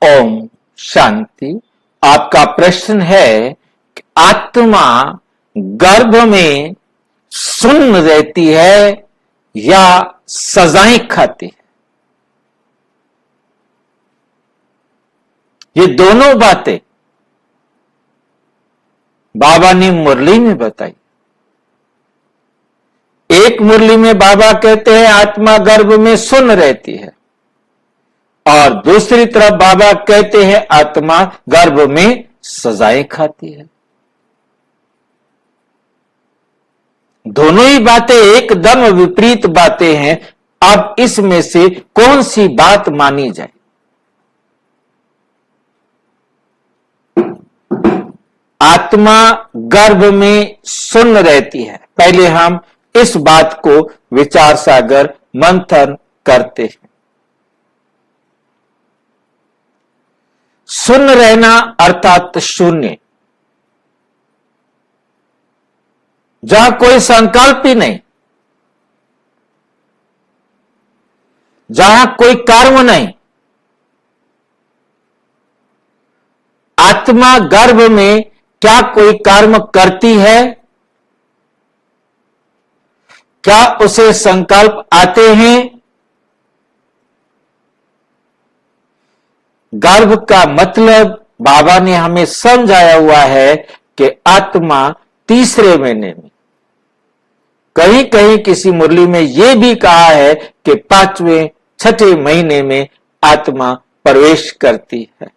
ओम शांति। आपका प्रश्न है कि आत्मा गर्भ में सुन्न रहती है या सजाएं खाती है। ये दोनों बातें बाबा ने मुरली में बताई। एक मुरली में बाबा कहते हैं आत्मा गर्भ में सुन्न रहती है, और दूसरी तरफ बाबा कहते हैं आत्मा गर्भ में सजाएं खाती है। दोनों ही बातें एकदम विपरीत बातें हैं। अब इसमें से कौन सी बात मानी जाए? आत्मा गर्भ में सुन्न रहती है। पहले हम इस बात को विचार सागर मंथन करते हैं। सुन्न रहना अर्थात शून्य, जहां कोई संकल्प ही नहीं, जहां कोई कर्म नहीं। आत्मा गर्भ में क्या कोई कर्म करती है? क्या उसे संकल्प आते हैं? गर्भ का मतलब बाबा ने हमें समझाया हुआ है कि आत्मा तीसरे महीने में, कहीं कहीं किसी मुरली में यह भी कहा है कि 5वें 6ठे महीने में आत्मा प्रवेश करती है।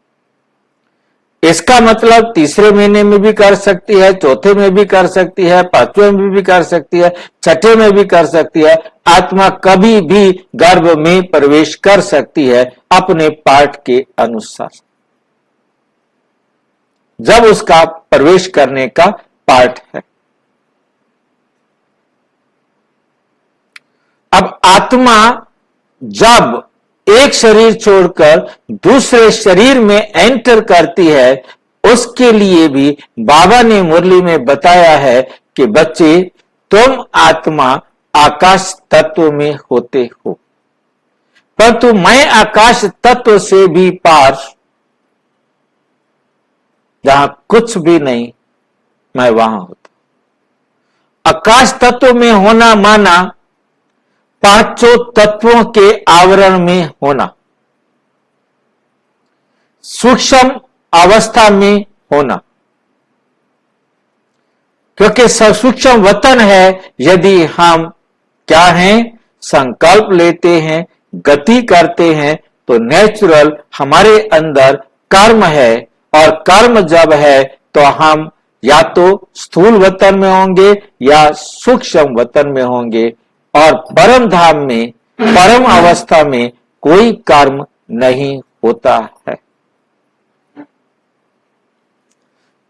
इसका मतलब तीसरे महीने में भी कर सकती है, चौथे में भी कर सकती है, 5वें में भी कर सकती है, 6ठे में भी कर सकती है। आत्मा कभी भी गर्भ में प्रवेश कर सकती है अपने पाठ के अनुसार, जब उसका प्रवेश करने का पाठ है। अब आत्मा जब एक शरीर छोड़कर दूसरे शरीर में एंटर करती है, उसके लिए भी बाबा ने मुरली में बताया है कि बच्चे, तुम आत्मा आकाश तत्व में होते हो, परंतु मैं आकाश तत्व से भी पार, जहां कुछ भी नहीं, मैं वहां होता। आकाश तत्व में होना माना पांचों तत्वों के आवरण में होना, सूक्ष्म अवस्था में होना, क्योंकि सूक्ष्म वतन है। यदि हम क्या हैं, संकल्प लेते हैं, गति करते हैं, तो नेचुरल हमारे अंदर कर्म है, और कर्म जब है तो हम या तो स्थूल वतन में होंगे या सूक्ष्म वतन में होंगे, और परम धाम में, परम अवस्था में कोई कर्म नहीं होता है।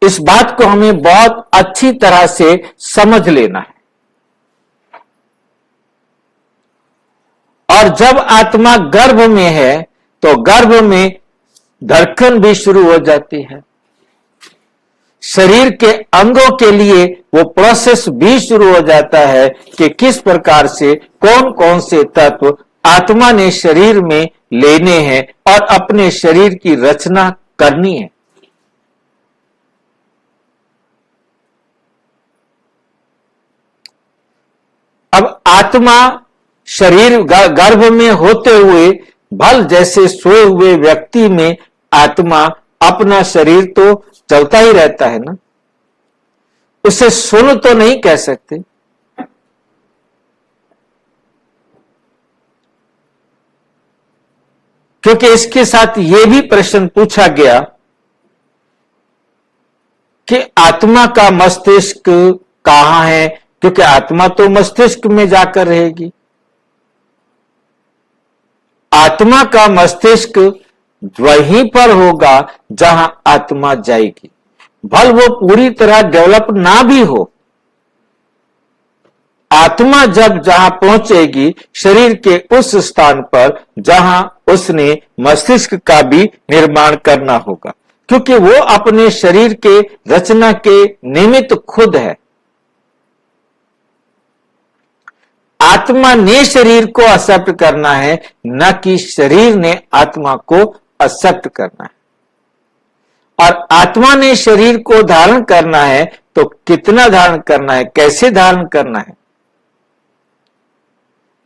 इस बात को हमें बहुत अच्छी तरह से समझ लेना है। और जब आत्मा गर्भ में है तो गर्भ में धड़कन भी शुरू हो जाती है। शरीर के अंगों के लिए वो प्रोसेस भी शुरू हो जाता है कि किस प्रकार से कौन कौन से तत्व आत्मा ने शरीर में लेने हैं और अपने शरीर की रचना करनी है। अब आत्मा शरीर गर्भ में होते हुए भल जैसे सोए हुए व्यक्ति में आत्मा अपना शरीर तो चलता ही रहता है ना, उसे सुन तो नहीं कह सकते। क्योंकि इसके साथ यह भी प्रश्न पूछा गया कि आत्मा का मस्तिष्क कहां है, क्योंकि आत्मा तो मस्तिष्क में जाकर रहेगी। आत्मा का मस्तिष्क वहीं पर होगा जहां आत्मा जाएगी, भल वो पूरी तरह डेवलप ना भी हो। आत्मा जब जहां पहुंचेगी शरीर के उस स्थान पर जहां उसने मस्तिष्क का भी निर्माण करना होगा, क्योंकि वो अपने शरीर के रचना के निमित्त खुद है। आत्मा ने शरीर को एक्सेप्ट करना है, न कि शरीर ने आत्मा को एक्सेप्ट करना है। और आत्मा ने शरीर को धारण करना है तो कितना धारण करना है, कैसे धारण करना है,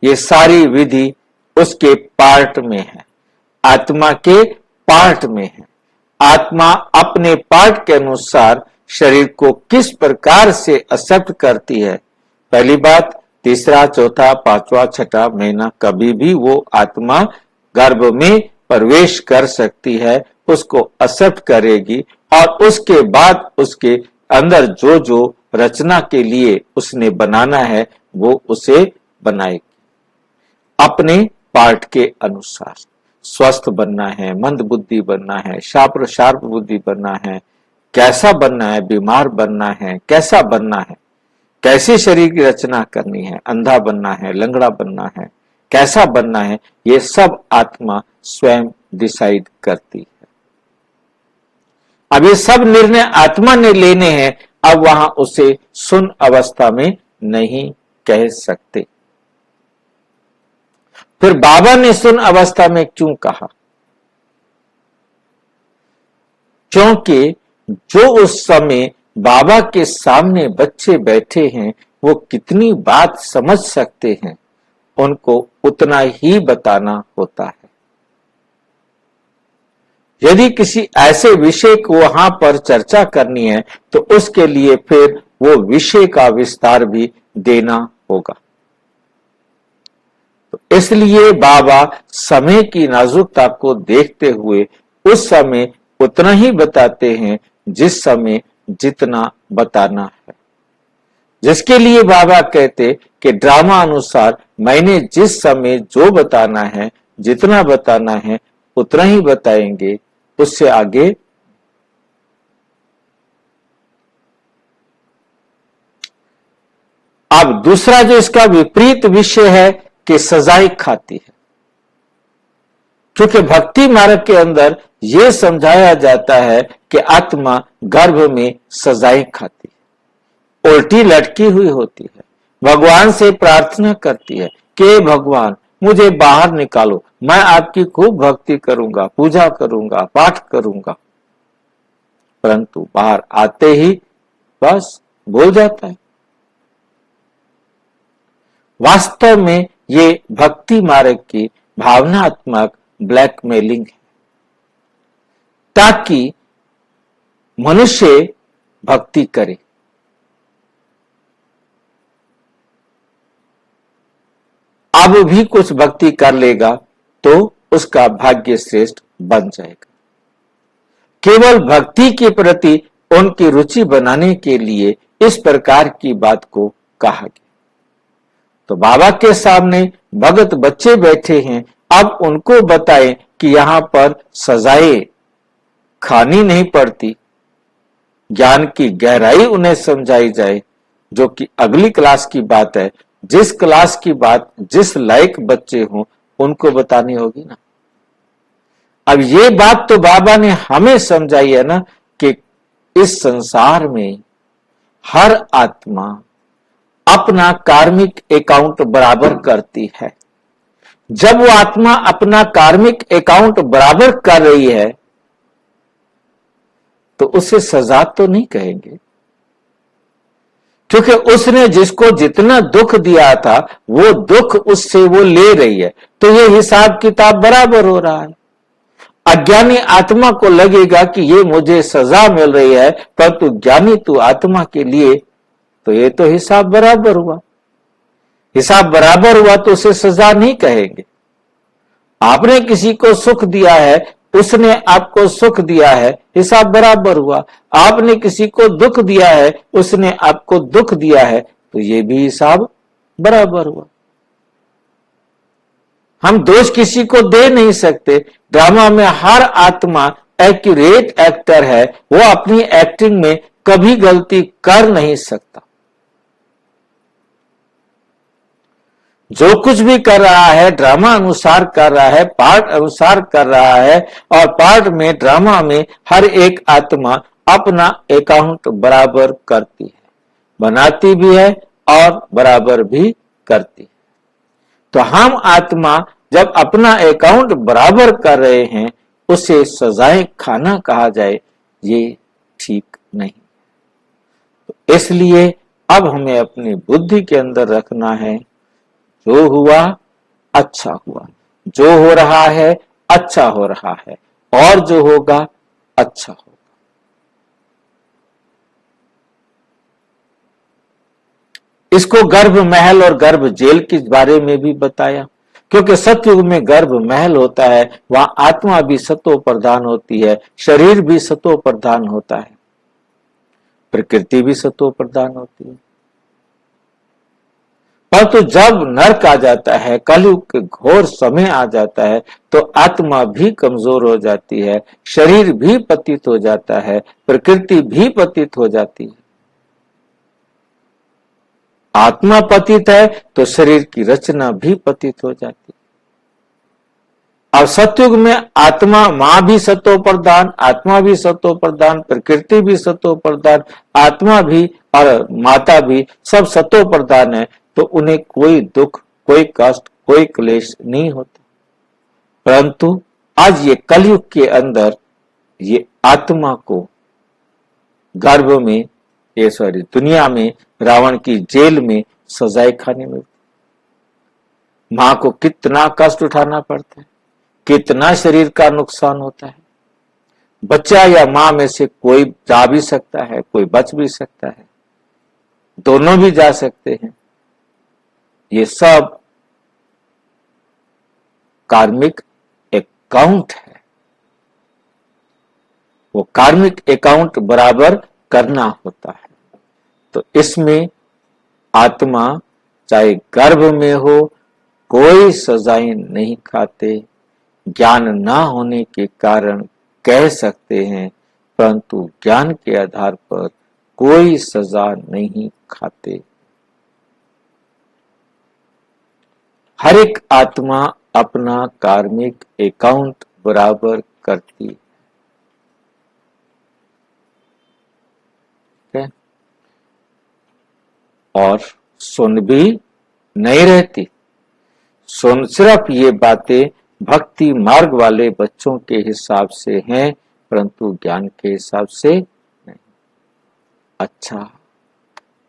ये सारी विधि उसके पार्ट में है, आत्मा के पार्ट में है। आत्मा अपने पार्ट के अनुसार शरीर को किस प्रकार से एक्सेप्ट करती है, पहली बात, तीसरा, चौथा, पांचवा, छठा महीना कभी भी वो आत्मा गर्भ में प्रवेश कर सकती है, उसको एक्सेप्ट करेगी और उसके बाद उसके अंदर जो जो रचना के लिए उसने बनाना है वो उसे बनाएगी अपने पार्ट के अनुसार। स्वस्थ बनना है, मंद बुद्धि बनना है, शार्प बुद्धि बनना है, कैसा बनना है, बीमार बनना है, कैसा बनना है, कैसे शरीर की रचना करनी है, अंधा बनना है, लंगड़ा बनना है, कैसा बनना है, ये सब आत्मा स्वयं डिसाइड करती है। अब ये सब निर्णय आत्मा ने लेने हैं, अब वहां उसे सुन अवस्था में नहीं कह सकते। फिर बाबा ने सुन अवस्था में क्यों कहा, क्योंकि जो उस समय बाबा के सामने बच्चे बैठे हैं वो कितनी बात समझ सकते हैं, उनको उतना ही बताना होता है। यदि किसी ऐसे विषय को वहां पर चर्चा करनी है तो उसके लिए फिर वो विषय का विस्तार भी देना होगा। तो इसलिए बाबा समय की नाजुकता को देखते हुए उस समय उतना ही बताते हैं जिस समय जितना बताना है। जिसके लिए बाबा कहते कि ड्रामा अनुसार मैंने जिस समय जो बताना है, जितना बताना है उतना ही बताएंगे, उससे आगे अब दूसरा जो इसका विपरीत विषय है कि सजाएं खाती है, क्योंकि भक्ति मार्ग के अंदर यह समझाया जाता है कि आत्मा गर्भ में सजाएं खाती है, उल्टी लटकी हुई होती है, भगवान से प्रार्थना करती है कि भगवान मुझे बाहर निकालो, मैं आपकी खूब भक्ति करूंगा, पूजा करूंगा, पाठ करूंगा, परंतु बाहर आते ही बस भूल जाता है। वास्तव में ये भक्ति मार्ग की भावनात्मक ब्लैकमेलिंग है, ताकि मनुष्य भक्ति करे। अब भी कुछ भक्ति कर लेगा तो उसका भाग्य श्रेष्ठ बन जाएगा। केवल भक्ति के प्रति उनकी रुचि बनाने के लिए इस प्रकार की बात को कहा गया। तो बाबा के सामने भगत बच्चे बैठे हैं, अब उनको बताएं कि यहां पर सजाएं खानी नहीं पड़ती, ज्ञान की गहराई उन्हें समझाई जाए, जो कि अगली क्लास की बात है। जिस क्लास की बात जिस लायक बच्चे हों उनको बतानी होगी ना। अब ये बात तो बाबा ने हमें समझाई है ना कि इस संसार में हर आत्मा अपना कार्मिक अकाउंट बराबर करती है। जब वो आत्मा अपना कार्मिक अकाउंट बराबर कर रही है तो उसे सजा तो नहीं कहेंगे, क्योंकि उसने जिसको जितना दुख दिया था वो दुख उससे वो ले रही है, तो ये हिसाब किताब बराबर हो रहा है। अज्ञानी आत्मा को लगेगा कि ये मुझे सजा मिल रही है, परंतु ज्ञानी तू आत्मा के लिए तो ये तो हिसाब बराबर हुआ। हिसाब बराबर हुआ तो उसे सजा नहीं कहेंगे। आपने किसी को सुख दिया है, उसने आपको सुख दिया है, हिसाब बराबर हुआ। आपने किसी को दुख दिया है, उसने आपको दुख दिया है, तो ये भी हिसाब बराबर हुआ। हम दोष किसी को दे नहीं सकते। ड्रामा में हर आत्मा एक्यूरेट एक्टर है, वो अपनी एक्टिंग में कभी गलती कर नहीं सकता। जो कुछ भी कर रहा है ड्रामा अनुसार कर रहा है, पार्ट अनुसार कर रहा है, और पार्ट में ड्रामा में हर एक आत्मा अपना अकाउंट बराबर करती है, बनाती भी है और बराबर भी करती है। तो हम आत्मा जब अपना अकाउंट बराबर कर रहे हैं उसे सजाएं खाना कहा जाए, ये ठीक नहीं। तो इसलिए अब हमें अपनी बुद्धि के अंदर रखना है, जो हुआ अच्छा हुआ, जो हो रहा है अच्छा हो रहा है, और जो होगा अच्छा होगा। इसको गर्भ महल और गर्भ जेल के बारे में भी बताया, क्योंकि सतयुग में गर्भ महल होता है, वहां आत्मा भी सतो प्रधान होती है, शरीर भी सतो प्रधान होता है, प्रकृति भी सतो प्रधान होती है। परंतु जब नरक आ जाता है, कलयुग के घोर समय आ जाता है, तो आत्मा भी कमजोर हो जाती है, शरीर भी पतित हो जाता है, प्रकृति भी पतित हो जाती है। आत्मा पतित है तो शरीर की रचना भी पतित हो जाती है। अब सतयुग में आत्मा, मां भी सतो प्रधान, आत्मा भी सतो प्रधान, प्रकृति भी सतो प्रधान, आत्मा भी और माता भी सब सतो प्रधान है, तो उन्हें कोई दुख, कोई कष्ट, कोई क्लेश नहीं होता। परंतु आज ये कलयुग के अंदर ये आत्मा को गर्भ में, ये सॉरी दुनिया में, रावण की जेल में सजाएं खाने में, मां को कितना कष्ट उठाना पड़ता है, कितना शरीर का नुकसान होता है। बच्चा या मां में से कोई जा भी सकता है, कोई बच भी सकता है, दोनों भी जा सकते हैं। ये सब कार्मिक अकाउंट है, वो कार्मिक अकाउंट बराबर करना होता है। तो इसमें आत्मा चाहे गर्भ में हो, कोई सजाएं नहीं खाते, ज्ञान ना होने के कारण कह सकते हैं, परंतु ज्ञान के आधार पर कोई सजा नहीं खाते। हर एक आत्मा अपना कार्मिक अकाउंट बराबर करती है और सुन भी नहीं रहती। सुन सिर्फ ये बातें भक्ति मार्ग वाले बच्चों के हिसाब से हैं, परंतु ज्ञान के हिसाब से नहीं। अच्छा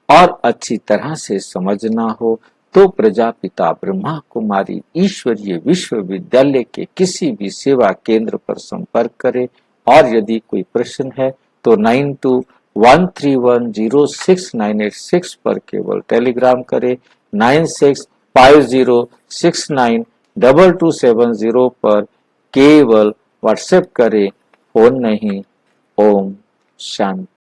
और अच्छी तरह से समझना हो तो प्रजापिता ब्रह्मा कुमारी ईश्वरीय विश्वविद्यालय के किसी भी सेवा केंद्र पर संपर्क करें, और यदि कोई प्रश्न है तो 9213106986 पर केवल टेलीग्राम करें, 9650692270 पर केवल व्हाट्सएप करें, फोन नहीं। ओम शांति।